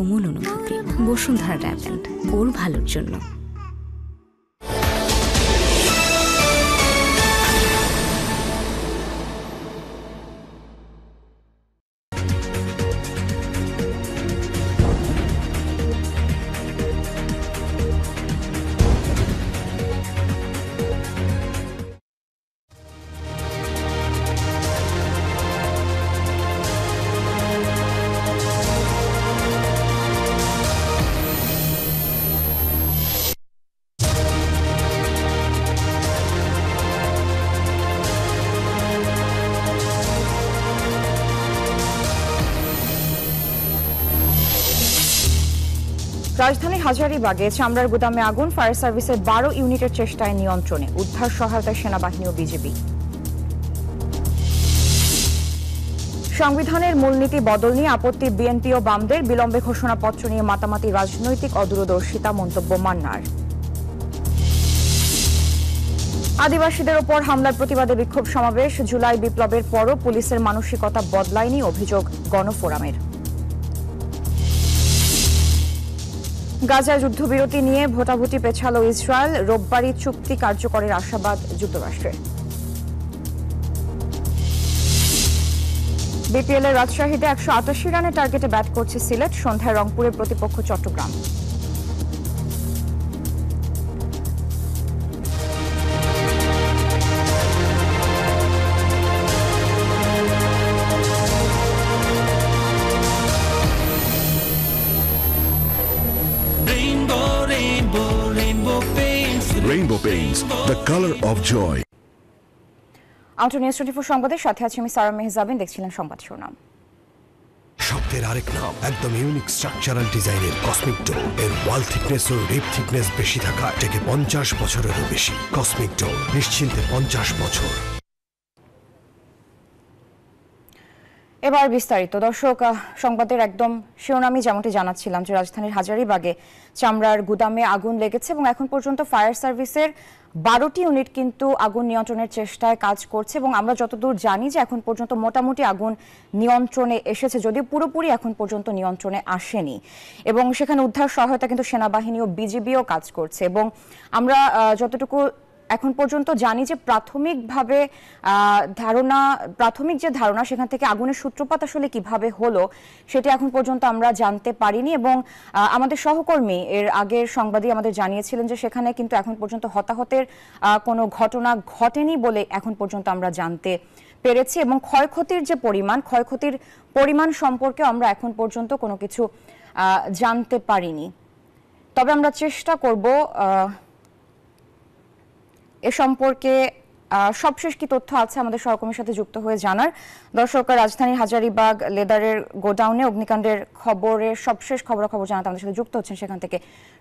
কোমল অনুভূতি। বসুন্ধরা ট্যাবলেট, ওর ভালোর জন্য। রাজধানীর হাজারীবাগে চামড়ার গুদামে আগুন, ফায়ার সার্ভিসের 12 ইউনিটের চেষ্টায় নিয়ন্ত্রণে, উদ্ধার সহায়তায় সেনাবাহিনী ও বিজিবি। সংবিধানের মূলনীতি বদল নিয়ে আপত্তি বিএনপি ও বামদের, বিলম্বে ঘোষণাপত্র নিয়ে মাতামাতি রাজনৈতিক অদূরদর্শিতা, মন্তব্য মান্নার। আদিবাসীদের ওপর হামলার প্রতিবাদে বিক্ষোভ সমাবেশ, জুলাই বিপ্লবের পরও পুলিশের মানসিকতা বদলায়নি, অভিযোগ গণফোরামের। গাজায় যুদ্ধবিরতি নিয়ে ভোটাভুটি পেছালো ইসরায়েল, রোববারই চুক্তি কার্যকরের আশাবাদ যুক্তরাষ্ট্রের। বিপিএল এর রাজশাহীতে 188 রানের টার্গেটে ব্যাট করছে সিলেট, সন্ধ্যায় রংপুরের প্রতিপক্ষ Chattogram. Rainbow Paints, the color of joy. Outdoor news 24 সংবাদের সাথে আছি আমি সারা মেহজাবিন। দেখছিলেন সংবাদ শিরোনাম। শব্দের আরেক নাম, একদম ইউনিক স্ট্রাকচারাল ডিজাইনের কসমিক ডোর। এর ওয়াল থিকনেস ও রিপ থিকনেস বেশি থাকায় থেকে 50 বছরেরও বেশি। কসমিক ডোর, নিশ্চিন্তে 50 বছর। এবার বিস্তারিত। দর্শক, সংবাদের একদম শিরোনামই যেমনটি জানাচ্ছিলাম যে রাজধানীর হাজারীবাগে চামড়ার গুদামে আগুন লেগেছে এবং এখন পর্যন্ত ফায়ার সার্ভিসের 12টি ইউনিট কিন্তু আগুন নিয়ন্ত্রণের চেষ্টায় কাজ করছে এবং আমরা যতদূর জানি যে এখন পর্যন্ত মোটামুটি আগুন নিয়ন্ত্রণে এসেছে, যদিও পুরোপুরি এখন পর্যন্ত নিয়ন্ত্রণে আসেনি এবং সেখানে উদ্ধার সহায়তা কিন্তু সেনাবাহিনী ও বিজিবিও কাজ করছে এবং আমরা যতটুকু এখন পর্যন্ত জানি যে প্রাথমিক যে ধারণা সেখান থেকে আগুনের সূত্রপাত আসলে কিভাবে হলো সেটা এখন পর্যন্ত আমরা জানতে পারিনি এবং আমাদের সহকর্মী এর আগের সংবাদে আমাদের জানিয়েছিলেন যে সেখানে কিন্তু এখন পর্যন্ত হতাহতের কোনো ঘটনা ঘটেনি বলে এখন পর্যন্ত আমরা জানতে পেরেছি এবং ক্ষয়ক্ষতির পরিমাণ সম্পর্কে আমরা এখন পর্যন্ত কোনো কিছু জানতে পারিনি। তবে আমরা চেষ্টা করব এ সম্পর্কে সবশেষ কি তথ্য আছে আমাদের সহকর্মীর সাথে যুক্ত হয়ে জানার। দর্শক, রাজধানীর হাজারীবাগ লেদারের গোডাউনে অগ্নিকাণ্ডের খবরের সবশেষ খবরাখবর জানাতে আমাদের সাথে যুক্ত হচ্ছেন সেখান থেকে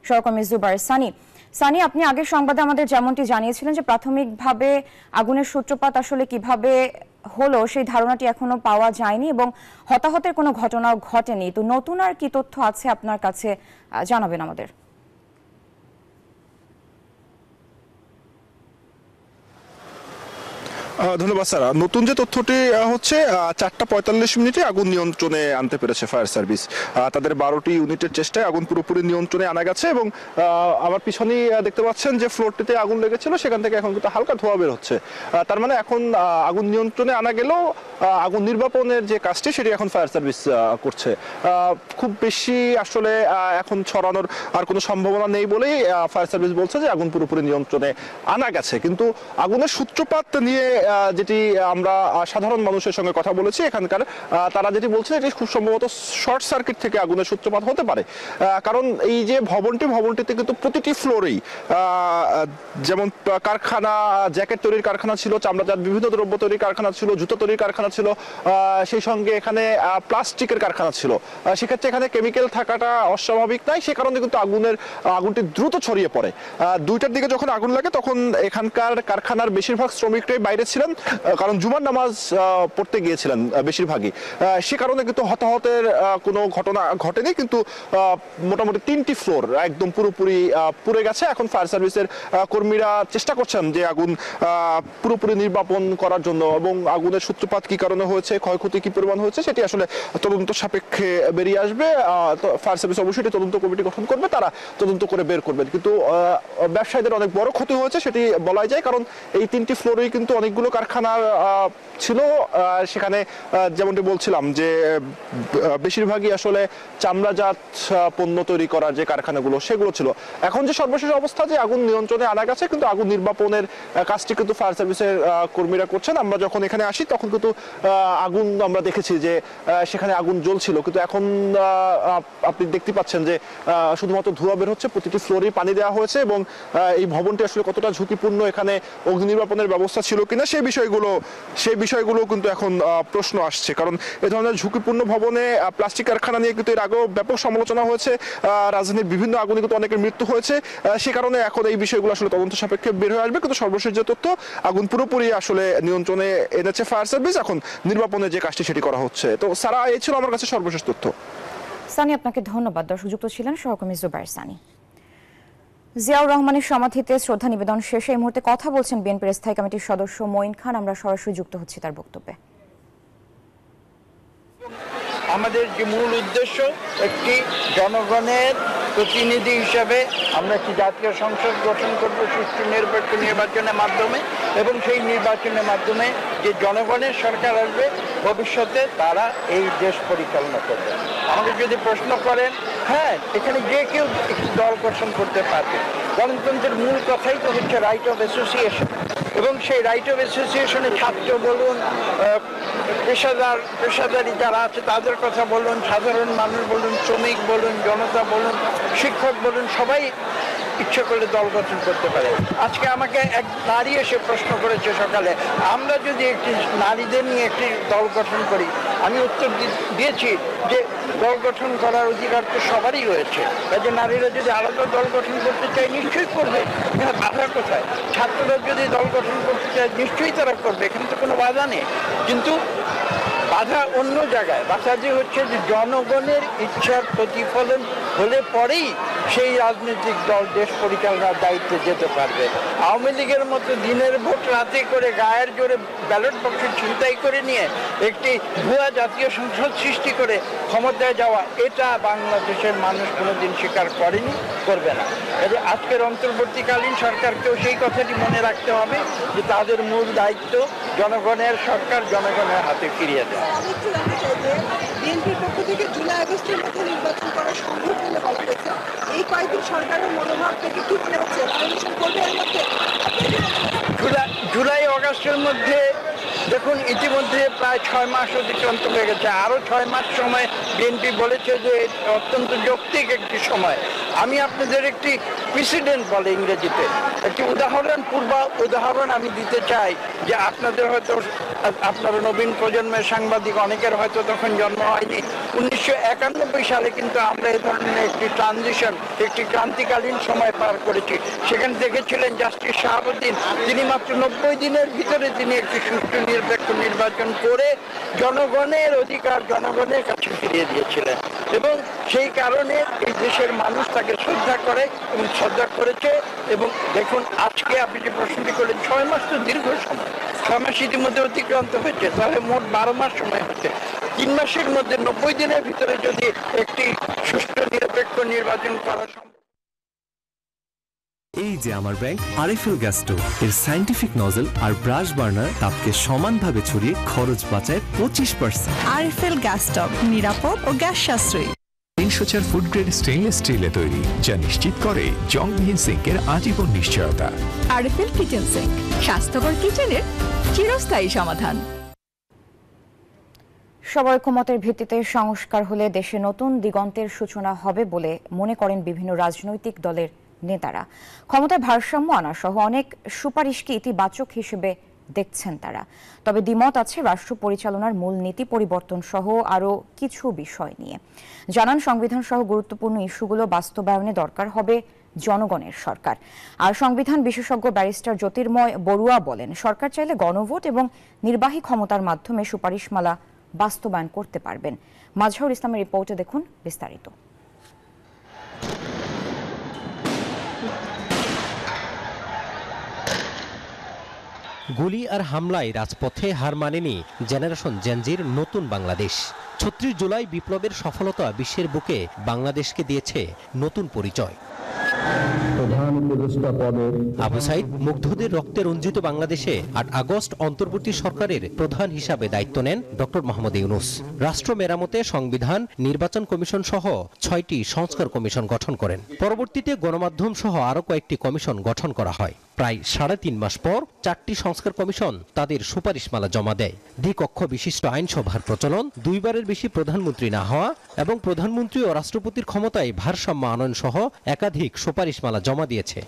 সহকর্মী জুবাইর সানি। আপনি আগের সংবাদে আমাদের যেমনটি জানিয়েছিলেন যে প্রাথমিকভাবে আগুনের সূত্রপাত আসলে কিভাবে হলো সেই ধারণাটি এখনো পাওয়া যায়নি এবং হতাহতের কোনো ঘটনাও ঘটেনি। তো নতুন আর কি তথ্য আছে আপনার কাছে জানাবেন আমাদের। ধন্যবাদ স্যার। নতুন যে তথ্যটি হচ্ছে 4:45 মিনিটে আগুন নিয়ন্ত্রণে আনতে পেরেছে ফায়ার সার্ভিস। তাদের 12টি ইউনিটের চেষ্টায় আগুন পুরোপুরি নিয়ন্ত্রণে আনা গেছে এবং আমার পিছনেই দেখতে পাচ্ছেন যে ফ্লোরটিতে আগুন লেগেছিল সেখান থেকে এখন কিন্তু হালকা ধোঁয়া বের হচ্ছে। তার মানে এখন আগুন নিয়ন্ত্রণে আনা গেলেও আগুন নির্বাপনের যে কাজটি সেটি এখন ফায়ার সার্ভিস করছে। খুব বেশি আসলে এখন ছড়ানোর আর কোনো সম্ভাবনা নেই বলেই ফায়ার সার্ভিস বলছে যে আগুন পুরোপুরি নিয়ন্ত্রণে আনা গেছে। কিন্তু আগুনের সূত্রপাত নিয়ে যেটি আমরা সাধারণ মানুষের সঙ্গে কথা বলেছি এখানকার, তারা যেটি বলছে এটি খুব সম্ভবত শর্ট সার্কিট থেকে আগুনের সূত্রপাত হতে পারে। কারণ এই যে ভবনটিতে কিন্তু প্রতিটি ফ্লোরেই যেমন কারখানা, জ্যাকেট তৈরির কারখানা ছিল, চামড়াজাত বিভিন্ন দ্রব্য তৈরির কারখানা ছিল, জুতো তৈরির কারখানা ছিল, সেই সঙ্গে এখানে প্লাস্টিকের কারখানা ছিল। সেক্ষেত্রে এখানে কেমিক্যাল থাকাটা অস্বাভাবিক নয়, সে কারণে কিন্তু আগুনটি দ্রুত ছড়িয়ে পড়ে। 2টার দিকে যখন আগুন লাগে তখন এখানকার কারখানার বেশিরভাগ শ্রমিকরাই বাইরে ছিল গিয়েছিলেন, কারণ জুমার নামাজ পড়তে গিয়েছিলেন বেশিরভাগই। সে কারণে কিন্তু হতাহতের কোনো ঘটনা ঘটেনি, কিন্তু মোটামুটি 3টি ফ্লোর একদম পুরোপুরি পুড়ে গেছে। এখন ফায়ার সার্ভিসের কর্মীরা চেষ্টা করছেন যে আগুন পুরোপুরি নির্বাপন করার জন্য, এবং আগুনের সূত্রপাত কি কারণে হয়েছে, ক্ষয়ক্ষতি কি পরিমাণ হয়েছে সেটি আসলে তদন্ত সাপেক্ষে বেরিয়ে আসবে। ফায়ার সার্ভিস অবশ্যই এটি তদন্ত কমিটি গঠন করবে, তারা তদন্ত করে বের করবেন। কিন্তু ব্যবসায়ীদের অনেক বড় ক্ষতি হয়েছে সেটি বলাই যায়, কারণ এই 3টি ফ্লোরেই কিন্তু অনেকগুলো কারখানার ছিল। সেখানে যেমনটি বলছিলাম যে বেশিরভাগই আসলে চামড়াজাত পণ্য তৈরি করার যে কারখানাগুলো সেগুলো ছিল। এখন যে সর্বশেষ অবস্থা যে আগুন নিয়ন্ত্রণে আনা গেছে, কিন্তু আগুন নির্বাপনের কাজটি কিন্তু ফায়ার সার্ভিসের কর্মীরা করছেন। আমরা যখন এখানে আসি তখন কিন্তু আগুন আমরা দেখেছি যে সেখানে আগুন জ্বলছিল, কিন্তু এখন আপনি দেখতে পাচ্ছেন যে শুধুমাত্র ধোঁয়া বের হচ্ছে। প্রতিটি ফ্লোরেই পানি দেওয়া হয়েছে, এবং এই ভবনটি আসলে কতটা ঝুঁকিপূর্ণ, এখানে অগ্নি নির্বাপনের ব্যবস্থা ছিল কিনা সেই বিষয়গুলো কিন্তু এখন প্রশ্ন আসছে। কারণ এ ধরনের ঝুঁকিপূর্ণ ভবনে প্লাস্টিক কারখানা নিয়ে কিন্তু এর আগেও ব্যাপক সমালোচনা হয়েছে। রাজধানীর বিভিন্ন আগুনে কিন্তু অনেকের মৃত্যু হয়েছে। সে কারণে এখন এই বিষয়গুলো আসলে তদন্ত সাপেক্ষে বের হয়ে আসবে। কিন্তু সর্বশেষ যে তথ্য, আগুন পুরোপুরি আসলে নিয়ন্ত্রণে এনেছে ফায়ার সার্ভিস। এখন নির্বাপনের যে কাজটি সেটি করা হচ্ছে। তো সারা, এই ছিল আমার কাছে সর্বশেষ তথ্য। সানি, আপনাকে ধন্যবাদ। দর্শক যুক্ত ছিলেন সহকর্মী জুবাইর সানি। জিয়াউর রহমানের সমাধিতে শ্রদ্ধা নিবেদন শেষে এই মুহূর্তে কথা বলছেন বিএনপির স্থায়ী কমিটির সদস্য মঈন খান। আমরা সরাসরি যুক্ত হচ্ছি তার বক্তব্যে। আমাদের যে মূল উদ্দেশ্য, একটি জনগণের প্রতিনিধি হিসেবে আমরা একটি জাতীয় সংসদ গঠন করব সুষ্ঠু নিরপেক্ষ নির্বাচনের মাধ্যমে, এবং সেই নির্বাচনের মাধ্যমে যে জনগণের সরকার আসবে ভবিষ্যতে তারা এই দেশ পরিচালনা করবে। আমাকে যদি প্রশ্ন করেন, হ্যাঁ, এখানে যে কেউ একটি দল গঠন করতে পারবে। গণতন্ত্রের মূল কথাই তো হচ্ছে রাইট অফ অ্যাসোসিয়েশন, এবং সেই রাইট অফ অ্যাসোসিয়েশনে ছাত্র বলুন, পেশাদারি যারা আছে তাদের কথা বলুন, সাধারণ মানুষ বলুন, শ্রমিক বলুন, জনতা বলুন, শিক্ষক বলুন, সবাই ইচ্ছে করলে দল গঠন করতে পারে। আজকে আমাকে এক নারী এসে প্রশ্ন করেছে সকালে, আমরা যদি একটি নারীদের নিয়ে একটি দল গঠন করি, আমি উত্তর দিয়েছি যে দল গঠন করার অধিকার তো সবারই রয়েছে। যে নারীরা যদি আলাদা দল গঠন করতে চায় নিশ্চয়ই করবে, এখানে বাধা কোথায়? ছাত্ররা যদি দল গঠন করতে চায় নিশ্চয়ই তারা করবে, এখানে তো কোনো বাধা নেই। কিন্তু বাধা অন্য জায়গায়। বাধা যে হচ্ছে যে জনগণের ইচ্ছার প্রতিফলন হলে পরেই সেই রাজনৈতিক দল দেশ পরিচালনার দায়িত্বে যেতে পারবে। আওয়ামী লীগের মতো দিনের ভোট রাতে করে গায়ের জোরে ব্যালট বাক্স ছিনতাই করে নিয়ে একটি ভুয়া জাতীয় সংসদ সৃষ্টি করে ক্ষমতায় যাওয়া, এটা বাংলাদেশের মানুষ কোনোদিন স্বীকার করেনি, করবে না। আজকের অন্তর্বর্তীকালীন সরকারকেও সেই কথাটি মনে রাখতে হবে যে তাদের মূল দায়িত্ব জনগণের সরকার জনগণের হাতে ফিরিয়ে দেয়। বিএনপির পক্ষ থেকে জুলাই আগস্টের মধ্যে নির্বাচন করা সম্ভব বলে বলা হয়েছে। এই কয়েকদিন সরকারের মনোভাব থেকে কি মনে হচ্ছে, নমিনেশন করবে এর মধ্যে? জুলাই আগস্টের মধ্যে দেখুন, ইতিমধ্যে প্রায় 6 মাস অতিক্রান্ত হয়ে গেছে। আরও 6 মাস সময় বিএনপি বলেছে যে অত্যন্ত যৌক্তিক একটি সময়। আমি আপনাদের একটি প্রেসিডেন্ট বলে ইংরেজিতে, একটি উদাহরণ আমি দিতে চাই যে আপনাদের হয়তো, আপনারা নবীন প্রজন্মের সাংবাদিক অনেকের হয়তো তখন জন্ম হয়নি। 1991 সালে কিন্তু আমরা এই ধরনের একটি ট্রানজিশন, একটি ক্রান্তিকালীন সময় পার করেছি। সেখানে দেখেছিলেন জাস্টিস শাহাবুদ্দিন, তিনি মাত্র 90 দিনের ভিতরে তিনি একটি সুষ্ঠু নিরপেক্ষ নির্বাচন করে জনগণের অধিকার জনগণের কাছে ফিরিয়ে দিয়েছিলেন, এবং সেই কারণে এই দেশের মানুষ তাকে শ্রদ্ধা করে এবং শ্রদ্ধা করেছে। এবং দেখুন, আজকে আপনি যে প্রশ্নটি করলেন, 6 মাস তো দীর্ঘ সময়, 6 মাস ইতিমধ্যে অতিক্রান্ত হয়েছে, তাহলে মোট 12 মাস সময় হচ্ছে। 3 মাসের মধ্যে 90 দিনের ভিতরে যদি একটি সুষ্ঠু নিরপেক্ষ নির্বাচন করা সম্ভব। এই যে আমার ব্যাংক আরএফএল গ্যাস স্টোভ, এর সায়েন্টিফিক নজল আর ব্রাশ বার্নার তাপকে সমানভাবে ছড়িয়ে খরচ বাঁচায় 25%। আরএফএল গ্যাস স্টোভ নিরাপদ ও গ্যাস সাশ্রয়ী। 304 ফুড গ্রেড স্টেইনলেস স্টিলে তৈরি, যা নিশ্চিত করে জংবিহীন সিঙ্কের আজীবন নিশ্চয়তা। আরএফএল কিচেন সিঙ্ক, স্বাস্থ্যকর কিচেনের চিরস্থায়ী সমাধান। সবার ঐকমত্যের ভিত্তিতে সংস্কার হলে দেশে নতুন দিগন্তের সূচনা হবে বলে মনে করেন বিভিন্ন রাজনৈতিক দলের নেতারা। ক্ষমতায় ভারসাম্য আনা সহ অনেক সুপারিশকে ইতিবাচক হিসেবে দেখছেন তারা। তবে দ্বিমত আছে রাষ্ট্র পরিচালনার মূল নীতি পরিবর্তন সহ আরও কিছু বিষয় নিয়ে। জানান, সংবিধান সহ গুরুত্বপূর্ণ ইস্যুগুলো বাস্তবায়নে দরকার হবে জনগণের সরকার। আর সংবিধান বিশেষজ্ঞ ব্যারিস্টার জ্যোতির্ময় বড়ুয়া বলেন, সরকার চাইলে গণভোট এবং নির্বাহী ক্ষমতার মাধ্যমে সুপারিশমালা বাস্তবায়ন করতে পারবেন। মাজহারুল ইসলামের রিপোর্টে দেখুন বিস্তারিত। গুলি আর হামলায় রাজপথে হার মানেনি জেনারেশন জেনজির নতুন বাংলাদেশ। ৩৬ জুলাই বিপ্লবের সফলতা বিশ্বের বুকে বাংলাদেশকে দিয়েছে নতুন পরিচয়। আবু সাইদ মুগ্ধদের রক্তে রঞ্জিত বাংলাদেশে ৮ আগস্ট অন্তর্বর্তী সরকারের প্রধান হিসাবে দায়িত্ব নেন ডক্টর মোহাম্মদ ইউনূস। রাষ্ট্র মেরামতে সংবিধান, নির্বাচন কমিশন সহ ৬টি সংস্কার কমিশন গঠন করেন। পরবর্তীতে গণমাধ্যম সহ আরও কয়েকটি কমিশন গঠন করা হয়। প্রায় ৩.৫ মাস পর ৪টি সংস্কার কমিশন তাদের সুপারিশমালা জমা দেয়। দ্বিকক্ষ বিশিষ্ট আইনসভার প্রচলন, ২বারের বেশি প্রধানমন্ত্রী না হওয়া এবং প্রধানমন্ত্রী ও রাষ্ট্রপতির ক্ষমতায় ভারসাম্য আনয়ন সহ একাধিক সুপারিশমালা জমা দিয়েছে।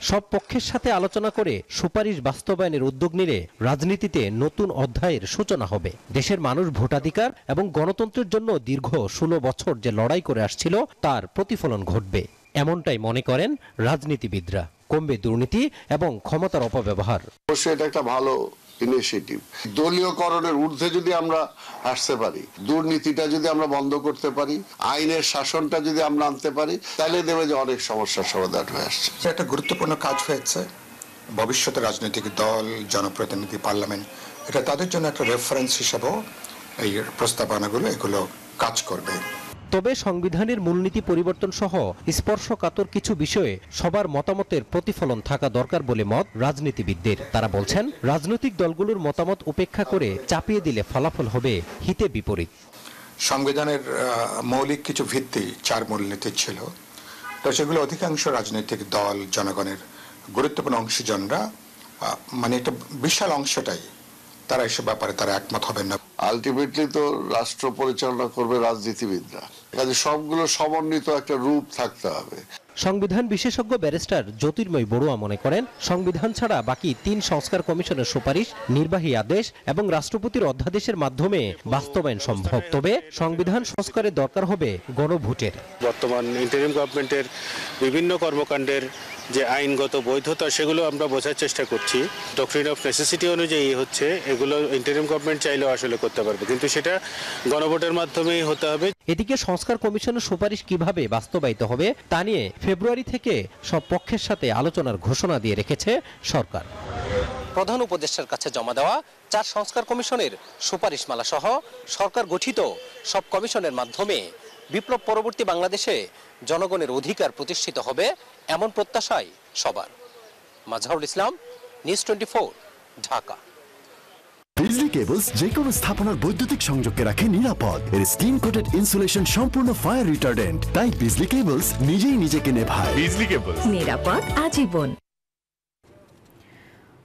সব পক্ষের সাথে আলোচনা করে সুপারিশ বাস্তবায়নের উদ্যোগ নিলে রাজনীতিতে নতুন অধ্যায়ের সূচনা হবে। দেশের মানুষ ভোটাধিকার এবং গণতন্ত্রের জন্য দীর্ঘ ১৬ বছর যে লড়াই করে আসছিল তার প্রতিফলন ঘটবে, এমনটাই মনে করেন রাজনীতিবিদরা। কমবে দুর্নীতি এবং ক্ষমতার অপব্যবহার। অবশ্যই এটা একটা ভালো ইনিশিয়েটিভ। দলীয়করণের ঊর্ধ্বে যদি আমরা আসতে পারি, দুর্নীতিটা যদি আমরা বন্ধ করতে পারি, আইনের শাসনটা যদি আমরা আনতে পারি, তাহলে দেবে যে অনেক সমস্যার সমাধান হয়ে আসছে। একটা গুরুত্বপূর্ণ কাজ হয়েছে। ভবিষ্যতে রাজনৈতিক দল, জনপ্রতিনিধি, পার্লামেন্ট, এটা তাদের জন্য একটা রেফারেন্স হিসাবেও এই প্রস্তাবনাগুলো এগুলো কাজ করবে। তবে সংবিধানের মূলনীতি পরিবর্তন সহ স্পর্শকাতর কিছু বিষয়ে সবার মতামতের প্রতিফলন থাকা দরকার বলে মত রাজনীতিবিদদের। তারা বলছেন, রাজনৈতিক দলগুলোর মতামত উপেক্ষা করে চাপিয়ে দিলে ফলাফল হবে হিতে বিপরীত। সংবিধানের মৌলিক কিছু ভিত্তি, 4 মূলনীতি ছিল, তো সেগুলো অধিকাংশ রাজনৈতিক দল, জনগণের গুরুত্বপূর্ণ অংশীজনরা, মানে একটা বিশাল অংশটাই তারা এসব ব্যাপারে তারা একমত হবেন না। আলটিমেটলি তো রাষ্ট্র পরিচালনা করবে রাজনীতিবিদরা, কাজে সবগুলো সমন্বিত একটা রূপ থাকতে হবে। সংবিধান বিশেষজ্ঞ ব্যারিস্টার জ্যোতির্ময় বড়ুয়া মনে করেন, সংবিধান ছাড়া বাকি 3 সংস্কার কমিশনের সুপারিশ, নির্বাহী আদেশ এবং রাষ্ট্রপতির অধ্যাদেশের মাধ্যমে বাস্তবায়ন সম্ভব। তবে সংবিধান সংস্কারের দরকার হবে গণভোটের। বর্তমান ইন্টারিম গভর্নমেন্টের বিভিন্ন কর্মকাণ্ডের যে আইনগত বৈধতা, সেগুলো আমরা বোঝার চেষ্টা করছি। ডক্ট্রিন অফ নেসেসিটি অনুযায়ী হচ্ছে, এগুলো ইন্টারিম গভর্নমেন্ট চাইলেও আসলে করতে পারবে, কিন্তু সেটা গণভোটের মাধ্যমেই হতে হবে। এদিকে সংস্কার কমিশনের সুপারিশ কিভাবে বাস্তবায়িত হবে তা নিয়ে ফেব্রুয়ারি থেকে সব পক্ষের সাথে আলোচনার ঘোষণা দিয়ে রেখেছে সরকার। প্রধান উপদেষ্টার কাছে জমা দেওয়া 4 সংস্কার কমিশনের সুপারিশমালা সহ সরকার গঠিত সব কমিশনের মাধ্যমে বিপ্লব পরবর্তী বাংলাদেশে জনগণের অধিকার প্রতিষ্ঠিত হবে, এমন প্রত্যাশাই সবার। মাজহারুল ইসলাম, নিউজ 24, ঢাকা। বিজলি কেবলস যে কোনো স্থাপনার বৈদ্যুতিক সংযোগকে রাখে নিরাপদ। এর স্ক্রিন কোটেড ইনসুলেশন সম্পূর্ণ ফায়ার রিটার্ডেন্ট, তাই বিজলি কেবলস নিজেই নিজেকে নেভায়। বিজলি কেবলস, নিরাপদ আজীবন।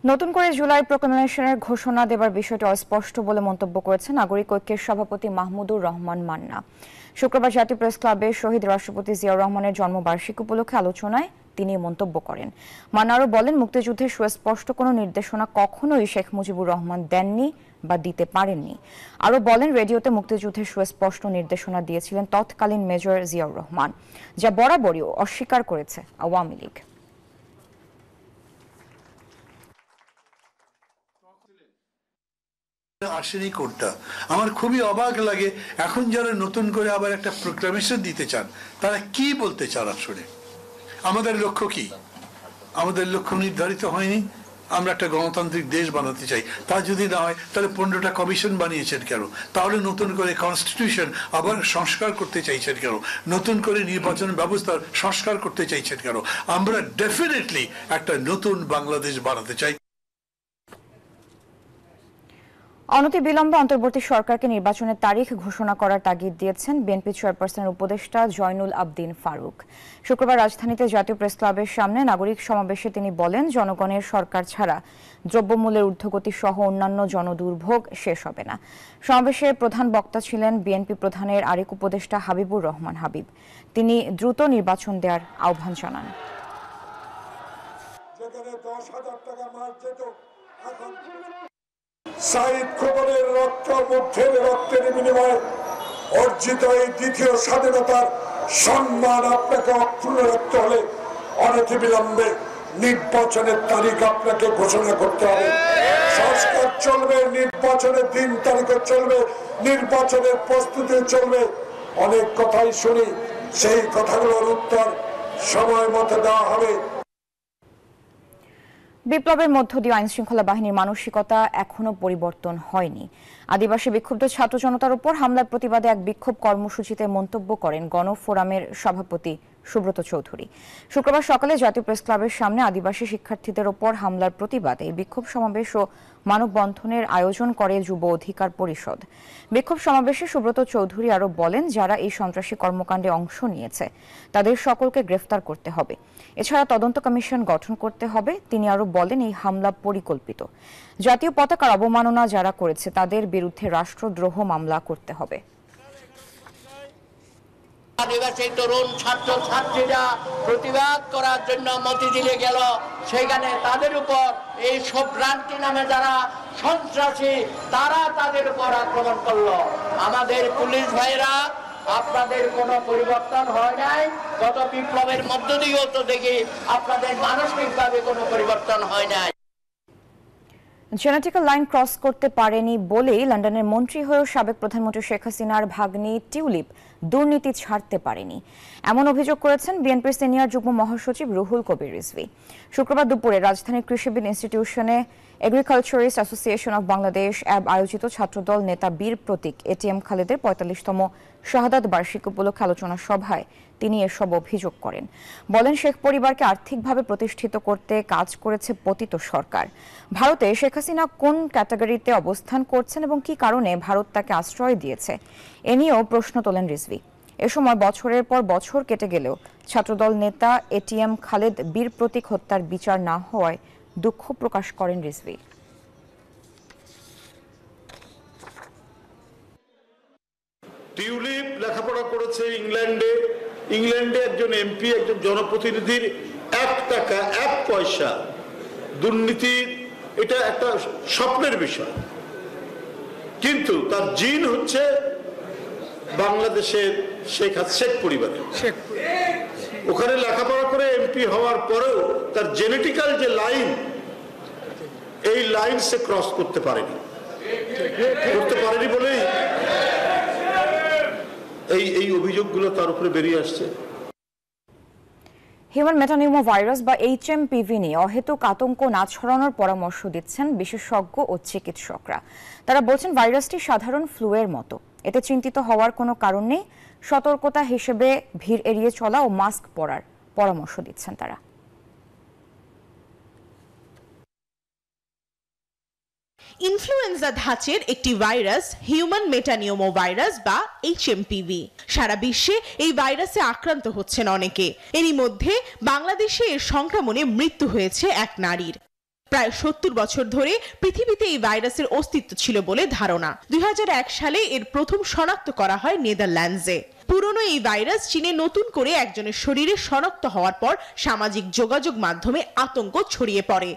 নতুন করে জুলাই প্রোক্লামেশনের ঘোষণা দেবার বিষয়টি অস্পষ্ট বলে মন্তব্য করেছেন নাগরিক ঐক্যের সভাপতি মাহমুদুর রহমান মান্না। শুক্রবার জাতীয় প্রেস ক্লাবে শহীদ রাষ্ট্রপতি জিয়াউর রহমানের জন্মবার্ষিকী উপলক্ষে আলোচনায় তিনি মন্তব্য করেন। মান্না আরও বলেন, মুক্তিযুদ্ধের সুস্পষ্ট কোনো নির্দেশনা কখনোই শেখ মুজিবুর রহমান দেননি বা দিতে পারেননি। আরও বলেন, রেডিওতে মুক্তিযুদ্ধের সুস্পষ্ট নির্দেশনা দিয়েছিলেন তৎকালীন মেজর জিয়াউর রহমান, যা বরাবরই অস্বীকার করেছে আওয়ামী লীগ। আসেনি কোনটা আমার খুবই অবাক লাগে। এখন যারা নতুন করে আবার একটা প্রোক্লামেশন দিতে চান, তারা কি বলতে চান আসলে? আমাদের লক্ষ্য কি? আমাদের লক্ষ্য নির্ধারিত হয়নি। আমরা একটা গণতান্ত্রিক দেশ বানাতে চাই। তা যদি না হয়, তাহলে 15টা কমিশন বানিয়েছেন কেন? তাহলে নতুন করে কনস্টিটিউশন আবার সংস্কার করতে চাইছেন কেন? নতুন করে নির্বাচন ব্যবস্থার সংস্কার করতে চাইছেন কেন? আমরা ডেফিনেটলি একটা নতুন বাংলাদেশ বানাতে চাই। অনতিবিলম্বে অন্তর্বর্তী সরকারকে নির্বাচনের তারিখ ঘোষণা করার তাগিদ দিয়েছেন বিএনপি চেয়ারপারসনের উপদেষ্টা জয়নুল আবদিন ফারুক। শুক্রবার রাজধানীতে জাতীয় প্রেস ক্লাবের সামনে নাগরিক সমাবেশে তিনি বলেন, জনগণের সরকার ছাড়া দ্রব্যমূল্যের ঊর্ধ্বগতি সহ অন্যান্য জনদুর্ভোগ শেষ হবে না। সমাবেশে প্রধান বক্তা ছিলেন বিএনপি প্রধানের আরেক উপদেষ্টা হাবিবুর রহমান হাবিব। তিনি দ্রুত নির্বাচন দেওয়ার আহ্বান জানান। সাইদ খোকনের রক্তের বিনিময়ে অর্জিত এই দ্বিতীয় স্বাধীনতার সম্মান আপনাকে অক্ষুণ্ণ রাখতে হলে অনতি বিলম্বে নির্বাচনের তারিখ আপনাকে ঘোষণা করতে হবে। সংস্কার চলবে, নির্বাচনের দিন তারিখও চলবে, নির্বাচনের প্রস্তুতি চলবে। অনেক কথাই শুনি, সেই কথাগুলোর উত্তর সময় মতো দেওয়া হবে। বিপ্লবের মধ্য দিয়ে আইন শৃঙ্খলা বাহিনীর মানসিকতা এখনো পরিবর্তন হয়নি। আদিবাসী বিক্ষুব্ধ ছাত্র জনতার উপর হামলার প্রতিবাদে এক বিক্ষোভ কর্মসূচিতে মন্তব্য করেন গণফোরামের সভাপতি সুব্রত চৌধুরী। শুক্রবার সকালে জাতীয় প্রেস ক্লাবের সামনে আদিবাসী শিক্ষার্থীদের উপর হামলার প্রতিবাদে বিক্ষোভ সমাবেশ ও মানববন্ধনের আয়োজন করে যুব অধিকার পরিষদ। বিক্ষোভ সমাবেশে সুব্রত চৌধুরী আরও বলেন, যারা এই সন্ত্রাসী কর্মকাণ্ডে অংশ নিয়েছে তাদের সকলকে গ্রেফতার করতে হবে। এছাড়া তদন্ত কমিশন গঠন করতে হবে। তিনি আরও বলেন, এই হামলা পরিকল্পিত। জাতীয় পতাকার অবমাননা যারা করেছে তাদের বিরুদ্ধে রাষ্ট্রদ্রোহ মামলা করতে হবে। আদিবাসী তরুণ ছাত্র ছাত্রীরা প্রতিবাদ করার জন্য মতিঝিলে গেল, সেখানে তাদের উপর এই সভ্রান্তি নামে যারা সন্ত্রাসী তারা তাদের উপর আক্রমণ করলো। আমাদের পুলিশ ভাইরা, আপনাদের কোনো পরিবর্তন হয় নাই। গত বিপ্লবের মধ্য দিয়েও তো দেখি আপনাদের মানসিকভাবে কোনো পরিবর্তন হয় নাই। জেনেটিক্যাল লাইন ক্রস করতে পারেনি বলেই লন্ডনের মন্ত্রী হয়েও সাবেক প্রধানমন্ত্রী শেখ হাসিনার ভাগ্নি টিউলিপ দুর্নীতি ছাড়তে পারেনি, এমন অভিযোগ করেছেন বিএনপির সিনিয়র যুগ্ম মহাসচিব রুহুল কবির রিজভী। শুক্রবার দুপুরে রাজধানীর কৃষিবিদ ইনস্টিটিউশনে এগ্রিকালচারিস্ট অ্যাসোসিয়েশন অব বাংলাদেশ অ্যাব আয়োজিত ছাত্রদল নেতা বীর প্রতীক এটিএম খালেদের ৪৫তম শাহাদাত বার্ষিকী উপলক্ষে আলোচনা সভায় তিনি এসব অভিযোগ করেন। বলেন, শেখ পরিবারকে আর্থিকভাবে প্রতিষ্ঠিত করতে কাজ করেছে পতিত সরকার। ভারতে শেখ হাসিনা কোন ক্যাটাগরিতে অবস্থান করছেন এবং কি কারণে ভারত তাকে আশ্রয় দিয়েছে এ নিয়েও প্রশ্ন তোলেন রিজভী। এ সময় বছরের পর বছর কেটে গেলেও ছাত্রদল নেতা এটিএম খালেদ বীর প্রতীক হত্যার বিচার না হওয়ায় দুঃখ প্রকাশ করেন রিজভী। টিউলিপ লেখাপড়া করেছে ইংল্যান্ডে। ইংল্যান্ডে একজন এমপি, একজন জনপ্রতিনিধির 1 টাকা 1 পয়সা দুর্নীতি, এটা একটা স্বপ্নের বিষয়। কিন্তু তার জিন হচ্ছে বাংলাদেশের শেখ পরিবারের। ওখানে লেখাপড়া করে এমপি হওয়ার পরেও তার জেনেটিক্যাল যে লাইন, এই লাইন সে ক্রস করতে পারেনি বলেই এই অভিযোগগুলো তার উপরে বেরিয়ে আসছে। হিউম্যান মেটানিউমো ভাইরাস বা HMPV নিয়ে অহেতুক আতঙ্ক না ছড়ানোর পরামর্শ দিচ্ছেন বিশেষজ্ঞ ও চিকিৎসকরা। তারা বলছেন, ভাইরাসটি সাধারণ ফ্লুয়ের মতো, এতে চিন্তিত হওয়ার কোনো কারণ নেই। সতর্কতা হিসেবে ভিড় এড়িয়ে চলা ও মাস্ক পরার পরামর্শ দিচ্ছেন তারা। ইনফ্লুয়েঞ্জা ধাঁচের একটি ভাইরাস হিউম্যান মেটানিউমো ভাইরাস বা HMPV। সারা বিশ্বে এই ভাইরাসে আক্রান্ত হচ্ছেন অনেকে। এরই মধ্যে বাংলাদেশে এর সংক্রমণে মৃত্যু হয়েছে এক নারীর। প্রায় 70 বছর ধরে পৃথিবীতে এই ভাইরাসের অস্তিত্ব ছিল বলে ধারণা। 2001 সালে এর প্রথম শনাক্ত করা হয় নেদারল্যান্ডসে। পুরনো এই ভাইরাস চীনে নতুন করে একজনের শরীরে শনাক্ত হওয়ার পর সামাজিক যোগাযোগ মাধ্যমে আতঙ্ক ছড়িয়ে পড়ে।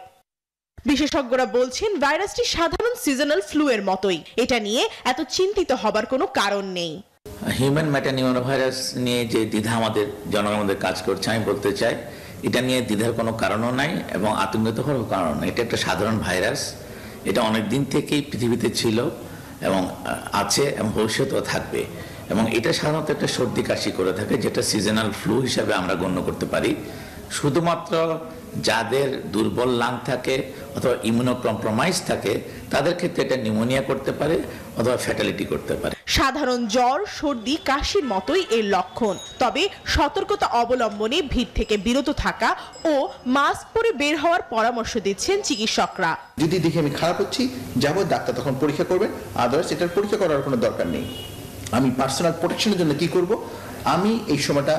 বিশেষজ্ঞরা বলছেন, ভাইরাসটি সাধারণ সিজনাল ফ্লু এর মতোই, এটা নিয়ে এত চিন্তিত হবার কোনো কারণ নেই। হিউম্যান মেটানিউমো ভাইরাস নিয়ে যে দ্বিধা আমাদের জনগণের কাজ করছে, আমি বলতে চাই এটা নিয়ে দ্বিধার কোনো কারণও নাই এবং আতঙ্কিত হওয়ার কারণ নাই। এটা একটা সাধারণ ভাইরাস, এটা অনেক দিন থেকেই পৃথিবীতে ছিল এবং আছে এবং ভবিষ্যতেও থাকবে। এবং এটা সাধারণত একটা সর্দি কাশি করে থাকে, যেটা সিজনাল ফ্লু হিসাবে আমরা গণ্য করতে পারি। শুধুমাত্র যাদের দুর্বল লাং থাকে অথবা ইমিউনোকম্প্রোমাইজ থাকে তাদের ক্ষেত্রে এটা নিউমোনিয়া করতে পারে অথবা ফ্যাটালিটি করতে পারে। সাধারণ জ্বর, সর্দি, কাশির মতোই এর লক্ষণ। তবে সতর্কতা অবলম্বনে ভিড় থেকে বিরত থাকা ও মাস্ক পরে বের হওয়ার পরামর্শ দিচ্ছেন চিকিৎসকরা। যদি দেখি আমি খারাপ হচ্ছি, যাব ডাক্তার তখন পরীক্ষা করবেন, আদারওয়াইজ এটার পরীক্ষা করার কোনো দরকার নেই। আমি পার্সোনাল প্রোটেকশনের জন্য কি করব, আমি এই সময়টা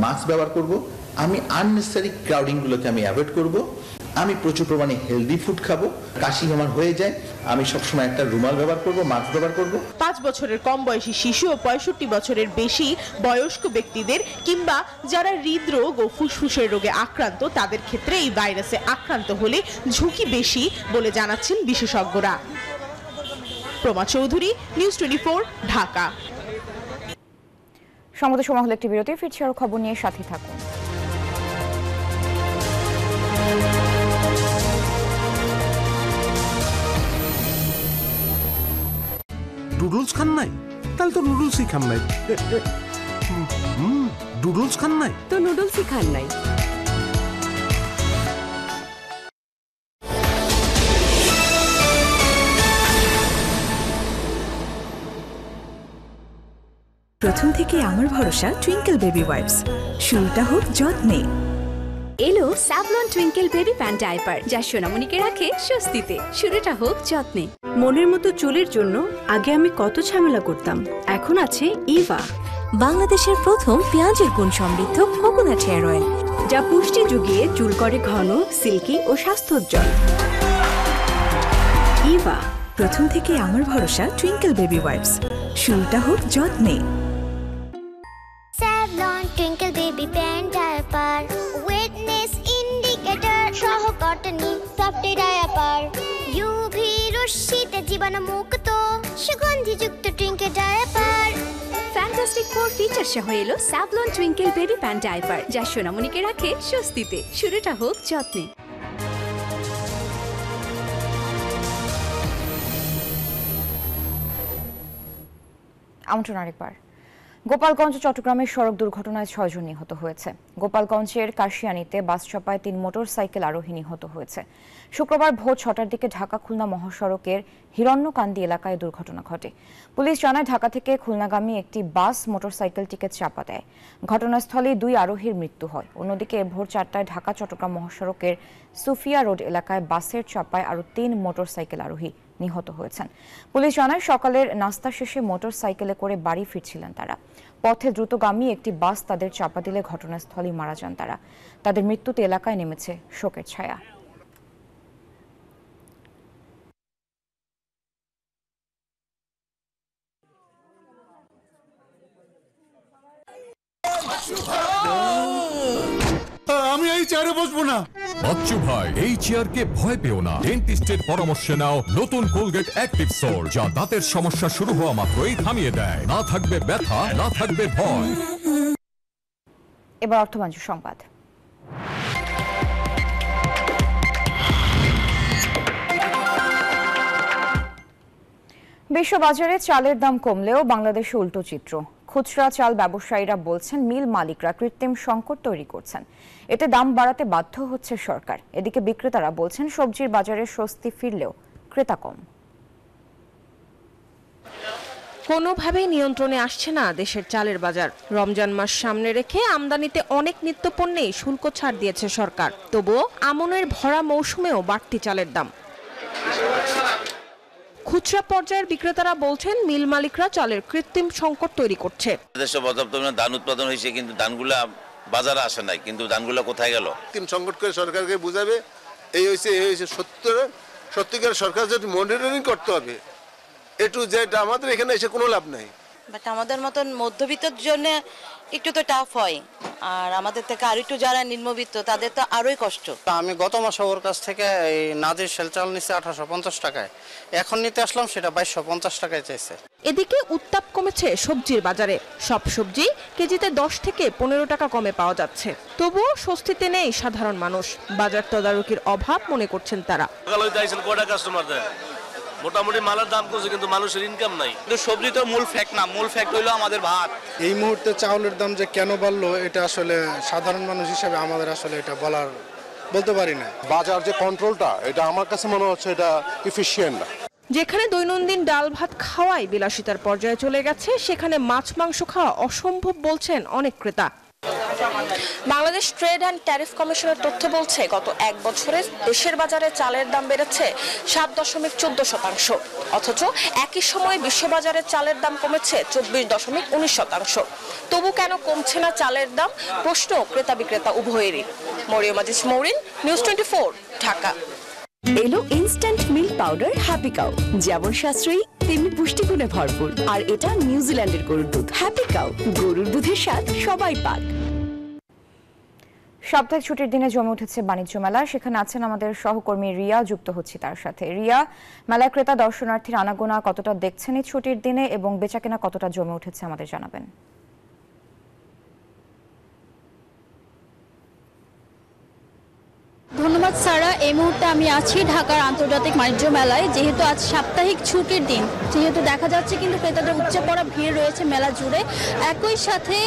মাস্ক ব্যবহার করব, আমি আননেসেসারি ক্রাউডিংগুলোকে আমি অ্যাভয়েড করব, আমি প্রচুর পরিমাণে হেলদি ফুড খাবো, কাশি আমার হয়ে যায় আমি সবসময় একটা রুমাল ব্যবহার করব, মাস্ক ব্যবহার করব। 5 বছরের কম বয়সী শিশু ও 65 বছরের বেশি বয়স্ক ব্যক্তিদের কিংবা যারা হৃদরোগ ও ফুসফুসের রোগে আক্রান্ত তাদের ক্ষেত্রে এই ভাইরাসে আক্রান্ত হলে ঝুঁকি বেশি বলে জানাচ্ছেন বিশেষজ্ঞরা। প্রমা চৌধুরী, নিউজ 24, ঢাকা। সংবাদের সময় হলো একটি বিরতি, ফিরছি আরো খবর নিয়ে, সাথে থাকুন। নুডলস খান নাই? তাহলে তো নুডলসই খান নাই। নুডলস খান নাই তো নুডলসই খান নাই। প্রথম থেকে আমার ভরসা টুইঙ্কেল বেবি ওয়াইপস, শুরুটা হোক যত্নে। এলো Savlon twinkle baby pant diaper, যা সোনামণিকে রাখে স্বস্তিতে, শুরুটা হোক যত্নে। মনের মতো চুলের জন্য আগে আমি কত ঝামেলা করতাম, এখন আছে ইভা, বাংলাদেশের প্রথম পেঁয়াজের গুণ সমৃদ্ধ কোকোনাট হেয়ার অয়েল, যা পুষ্টি যুগিয়ে চুল করে ঘন, সিল্কি ও স্বাস্থ্যোজ্জ্বল। ইভা, প্রথম থেকে আমার ভরসা টুইঙ্কেল বেবি ওয়াইপস, শুরুটা হোক যত্নে। Savlon Twinkle Baby Pen Diaper, Wetness Indicator সহ কটনি সফট ডায়াপার, UV রশ্মিতে জীবাণুমুক্ত সুগন্ধিযুক্ত টুইঙ্কেল ডায়াপার। ফ্যান্টাস্টিক 4 ফিচার সহ এলো Savlon twinkle baby pant diaper, যা সোনামণিকে রাখে স্বস্তিতে, শুরুটা হোক যত্নে। আমন্ত্রণ আরেকবার। গোপালগঞ্জ চট্টগ্রামের সড়ক দুর্ঘটনায় 6 জন নিহত হয়েছে। গোপালগঞ্জের কাশিয়ানীতে বাস চাপায় 3 মোটরসাইকেল আরোহী নিহত হয়েছে। শুক্রবার ভোর 6টার দিকে ঢাকা খুলনা মহাসড়কের হিরণ্যকান্দি এলাকায় দুর্ঘটনা ঘটে। পুলিশ জানায় ঢাকা থেকে খুলনাগামী একটি বাস মোটরসাইকেলটিকে চাপা দেয়। ঘটনাস্থলে 2 আরোহীর মৃত্যু হয়। অন্যদিকে ভোর 4টায় ঢাকা চট্টগ্রাম মহাসড়কের সুফিয়া রোড এলাকায় বাসের চাপায় আরও 3 মোটরসাইকেল আরোহী নিহত হয়েছেন। পুলিশ জানায় সকালের নাস্তা শেষে মোটরসাইকেলে করে বাড়ি ফিরছিলেন তারা। পথে দ্রুতগামী একটি বাস তাদের চাপা দিলে ঘটনাস্থলেই মারা যান তারা। তাদের মৃত্যুতে এলাকায় নেমেছে শোকের ছায়া। আমি এই চেয়ারে বসবো না। বাচ্চু ভাই, এই চেয়ারকে ভয় পেও না। ডেন্টিস্টের পরামর্শে নাও নতুন কোলগেট অ্যাক্টিভ সোল, যা দাঁতের সমস্যা শুরু হওয়া মাত্রই থামিয়ে দেয়। না থাকবে ব্যথা, না থাকবে ভয়। এবার অর্থবাণিজ্য সংবাদ। বিশ্ববাজারে চালের দাম কমলেও বাংলাদেশে উল্টো চিত্র। খুচরা চাল ব্যবসায়ীরা বলছেন মিল মালিকরা কৃত্রিম সংকট তৈরি করছেন, এতে দাম বাড়াতে বাধ্য হচ্ছে সরকার। এদিকে বিক্রেতারা বলছেন সবজির বাজারে স্বস্তি ফিরলেও ক্রেতা কম। কোনোভাবেই নিয়ন্ত্রণে আসছে না দেশের চালের বাজার। রমজান মাস সামনে রেখে আমদানিতে অনেক নিত্যপণ্যেই শুল্ক ছাড় দিয়েছে সরকার, তবুও আমনের ভরা মৌসুমেও বাড়তি চালের দাম। খুচরা পর্যায়ের বিক্রেতারা বলছেন মিল মালিকরা চালের কৃত্রিম সংকট তৈরি করছে। দেশে পর্যাপ্ত ধান উৎপাদন হয়েছে, কিন্তু ধানগুলা বাজারে আসে নাই, কিন্তু ধানগুলো কোথায় গেল? কৃত্রিম সংকট করে সরকারকে বুঝাবে এই হয়েছে সত্যিকার সরকার যদি মনিটরিং করতে হবে একটু, যেটা আমাদের এখানে এসে কোনো লাভ নাই। বাট আমাদের মতন মধ্যবিত্তের জন্য একটু তো টাফ হয়, আর আমাদের থেকে আর একটু যারা নিম্নবিত্ত তাদের তো আরোই কষ্ট। আমি গত মাসে ওর কাছ থেকে এই নাজির সেল চাল নিচ্ছে 1850 টাকায়, এখন নিতে আসলাম সেটা 2250 টাকায় চাইছে। এদিকে উত্তাপ কমেছে সবজির বাজারে। সব সবজি কেজিতে 10 থেকে 15 টাকা কমে পাওয়া যাচ্ছে, তবুও স্বস্তিতে নেই সাধারণ মানুষ। বাজার তদারকির অভাব মনে করছেন তারা। মোটামুটি মালের দাম করছে, কিন্তু মানুষের ইনকাম নাই। কিন্তু সবজি তো মূল ফ্যাক্ট না, মূল ফ্যাক্ট হইলো আমাদের ভাত। এই মুহূর্তে চাউলের দাম যে কেন বাড়লো এটা আসলে সাধারণ মানুষ হিসেবে আমাদের আসলে এটা বলতে পারি না। বাজার যে কন্ট্রোলটা, এটা আমার কাছে মনে হচ্ছে এটা ইফিশিয়েন্ট না। যেখানে দৈনন্দিন ডাল ভাত খাওয়াই বিলাসিতার পর্যায়ে চলে গেছে, সেখানে মাছ মাংস খাওয়া অসম্ভব বলছেন অনেক ক্রেতা। বাংলাদেশ ট্রেড অ্যান্ড ট্যারিফ কমিশনের তথ্য বলছে গত 1 বছরে দেশের বাজারে চালের দাম বেড়েছে 7.14%, অথচ একই সময়ে বিশ্ববাজারে চালের দাম কমেছে 24.19%। তবু কেন কমছে না চালের দাম, প্রশ্ন ক্রেতা বিক্রেতা উভয়েরই। মরিয়ম আজিজ মৌরিন, নিউজ 24, ঢাকা। এলো instant milk powder happy cow, যেমন সাশ্রয়ী তেমনি পুষ্টিগুণে ভরপুর। আর এটা নিউজিল্যান্ডের গরুর দুধ। হ্যাপি কাউ, গরুর দুধের স্বাদ সবাই পাক। সাপ্তাহিক ছুটির দিনে জমে উঠেছে বাণিজ্য মেলা। সেখানে আছেন আমাদের সহকর্মী রিয়া, যুক্ত হচ্ছে তার সাথে। রিয়া, মেলায় ক্রেতা দর্শনার্থীর আনাগোনা কতটা দেখছেন এই ছুটির দিনে এবং বেচাকেনা কতটা জমে উঠেছে আমাদের জানাবেন। ধন্যবাদ সারা। এই মুহূর্তে আমি আছি ঢাকার আন্তর্জাতিক বাণিজ্য মেলায়। যেহেতু আজ সাপ্তাহিক ছুটির দিন, যেহেতু দেখা যাচ্ছে কিন্তু ক্রেতাদের উপচে পড়া ভিড় রয়েছে মেলা জুড়ে। একই সাথে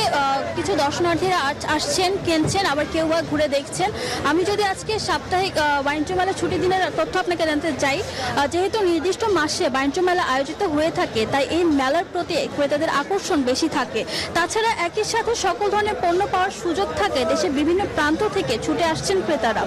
কিছু দর্শনার্থীরা আসছেন, কিনছেন, আবার কেউ বা ঘুরে দেখছেন। আমি যদি আজকে সাপ্তাহিক বাণিজ্য মেলা ছুটির দিনের তথ্য আপনাকে জানতে চাই, যেহেতু নির্দিষ্ট মাসে বাণিজ্য মেলা আয়োজিত হয়ে থাকে, তাই এই মেলার প্রতি ক্রেতাদের আকর্ষণ বেশি থাকে। তাছাড়া একই সাথে সকল ধরনের পণ্য পাওয়ার সুযোগ থাকে। দেশের বিভিন্ন প্রান্ত থেকে ছুটে আসছেন ক্রেতারা।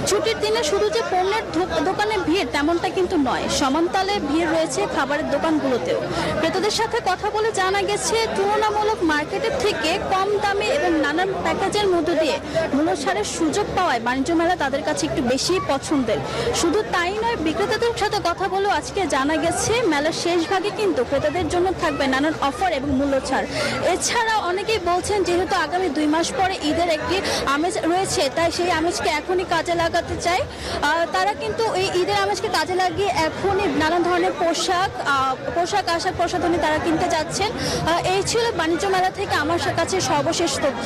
ছুটির দিনে শুধু যে পণ্যের দোকানে ভিড় তেমনটা কিন্তু নয়, সমানতালে ভিড় রয়েছে খাবারের দোকানগুলোতেও। ক্রেতাদের সাথে কথা বলে জানা গেছে তুলনামূলক মার্কেটের থেকে কম দামে এবং নানান প্যাকেজের মধ্য দিয়ে মূল্য ছাড়ের সুযোগ পাওয়ায় বাণিজ্য মেলা তাদের কাছে একটু বেশি পছন্দের। শুধু তাই নয়, বিক্রেতাদের সাথে কথা বলেও আজকে জানা গেছে মেলার শেষ ভাগে কিন্তু ক্রেতাদের জন্য থাকবে নানান অফার এবং মূল্য ছাড়। এছাড়া অনেকেই বলছেন যেহেতু আগামী 2 মাস পরে ঈদের একটি আমেজ রয়েছে, তাই সেই আমেজকে এখনই কাজে লাগাতে চায়। তারা কিন্তু এই ঈদের আমেজকে কাজে লাগিয়ে এখনই নানান ধরনের পোশাক আশাক প্রসাধনী তারা কিনতে যাচ্ছেন। এই ছিল বাণিজ্য মেলা থেকে আমার কাছে সর্বশেষ তথ্য।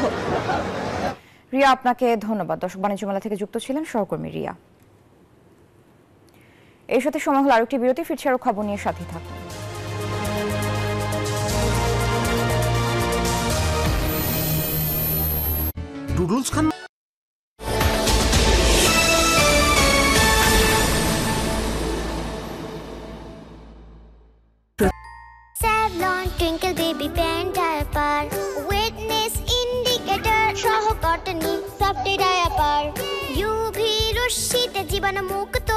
রিয়া, আপনাকে ধন্যবাদ। দর্শক, বাণিজ্য মেলা থেকে যুক্ত ছিলেন সহকর্মী রিয়া। এর সাথে সময় হলো আরেকটি বিরতি। ফিরছে আরো খবর নিয়ে, সাথে থাকুন। নুডলস খান Savlon Twinkle Baby Pen Diaper Wetness Indicator সহ কটনি সফট ডায়াপার UV রশ্মিতে জীবাণুমুক্ত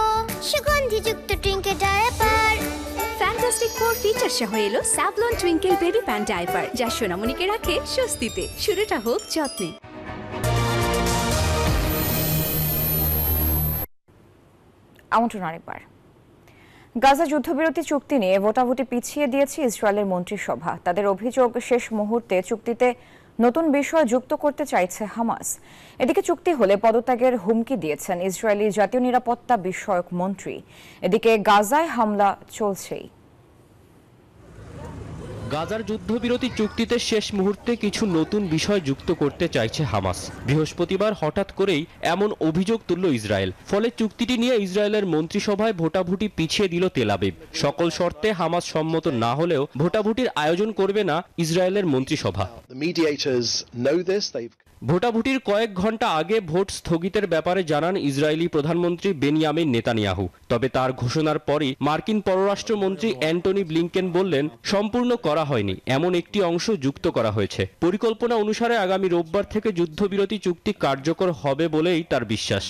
সুগন্ধিযুক্ত টুইঙ্কেল ডায়াপার। ফ্যান্টাস্টিক 4 ফিচার সহ এলো Savlon twinkle baby pan diaper, যা সোনামণিকে রাখে স্বস্তিতে। শুরুটা হোক যত্নে। আমন্ত্রণ আরেকবার। গাজা যুদ্ধবিরতি চুক্তি নিয়ে ভোটাভুটি পিছিয়ে দিয়েছে ইসরায়েলের মন্ত্রিসভা। তাদের অভিযোগ, শেষ মুহূর্তে চুক্তিতে নতুন বিষয় যুক্ত করতে চাইছে হামাস। এদিকে চুক্তি হলে পদত্যাগের হুমকি দিয়েছেন ইসরায়েলি জাতীয় নিরাপত্তা বিষয়ক মন্ত্রী। এদিকে গাজায় হামলা চলছেই। গাজার যুদ্ধবিরতি চুক্তিতে শেষ মুহূর্তে কিছু নতুন বিষয় যুক্ত করতে চাইছে হামাস। বৃহস্পতিবার হঠাৎ করেই এমন অভিযোগ তুলল ইসরায়েল। ফলে চুক্তিটি নিয়ে ইসরায়েলের মন্ত্রিসভায় ভোটাভুটি পিছিয়ে দিল তেল আবিব। সকল শর্তে হামাস সম্মত না হলেও ভোটাভুটির আয়োজন করবে না ইসরায়েলের মন্ত্রিসভা। ভোটাভুটির কয়েক ঘন্টা আগে ভোট স্থগিতের ব্যাপারে জানান ইসরায়েলি প্রধানমন্ত্রী বেনিয়ামিন নেতানিয়াহু। তবে তার ঘোষণার পরই মার্কিন পররাষ্ট্রমন্ত্রী অ্যান্টনি ব্লিংকেন বললেন, সম্পূর্ণ করা হয়নি, এমন একটি অংশ যুক্ত করা হয়েছে। পরিকল্পনা অনুসারে আগামী রোববার থেকে যুদ্ধবিরতি চুক্তি কার্যকর হবে বলেই তার বিশ্বাস।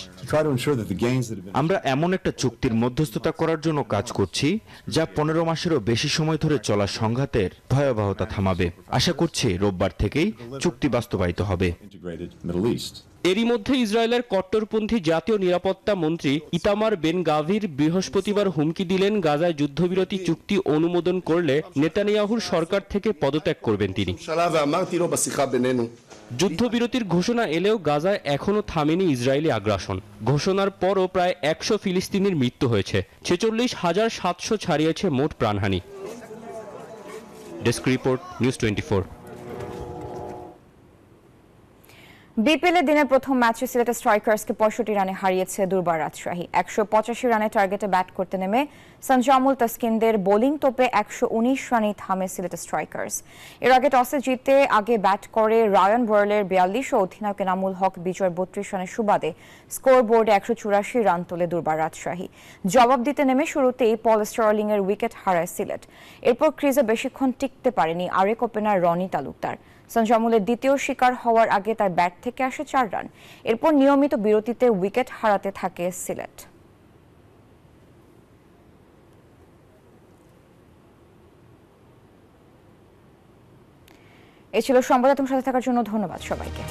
আমরা এমন একটা চুক্তির মধ্যস্থতা করার জন্য কাজ করছি যা 15 মাসেরও বেশি সময় ধরে চলা সংঘাতের ভয়াবহতা থামাবে। আশা করছি রোববার থেকেই চুক্তি বাস্তবায়িত হবে। এরই মধ্যে ইসরায়েলের কট্টরপন্থী জাতীয় নিরাপত্তা মন্ত্রী ইতামার বেন গাভির বৃহস্পতিবার হুমকি দিলেন, গাজায় যুদ্ধবিরতি চুক্তি অনুমোদন করলে নেতানিয়াহুর সরকার থেকে পদত্যাগ করবেন তিনি। যুদ্ধবিরতির ঘোষণা এলেও গাজায় এখনো থামেনি ইসরায়েলি আগ্রাসন। ঘোষণার পরও প্রায় 100 ফিলিস্তিনির মৃত্যু হয়েছে, 46,700 ছাড়িয়েছে মোট প্রাণহানি। Desk report, news 24। বিপিএল এর দিনের প্রথম ম্যাচে সিলেট স্ট্রাইকার্সকে 65 রানে হারিয়েছে দুর্বার রাজশাহী। 185 রানের টার্গেটে ব্যাট করতে নেমে সঞ্জামুল তাসকিনদের বোলিং তোপে 119 রানেই থামে সিলেট স্ট্রাইকার্স। এর আগে টসে জিতে আগে ব্যাট করে রায়ান বয়েলের 42 ও অধিনায়ক এনামুল হক বিজয়ের 32 রানের সুবাদে স্কোরবোর্ডে 184 রান তোলে দুর্বার রাজশাহী। জবাব দিতে নেমে শুরুতেই পল স্টার্লিং এর উইকেট হারায় সিলেট। এরপর ক্রিজে বেশিক্ষণ টিকতে পারেনি আরেক ওপেনার রনি তালুকদার। সঞ্জামুলের দ্বিতীয় শিকার হওয়ার আগে তার ব্যাট থেকে আসে 4 রান। এরপর নিয়মিত বিরতিতে উইকেট হারাতে থাকে সিলেট। এই ছিল সংবাদ। সাথে থাকার জন্য ধন্যবাদ সবাইকে।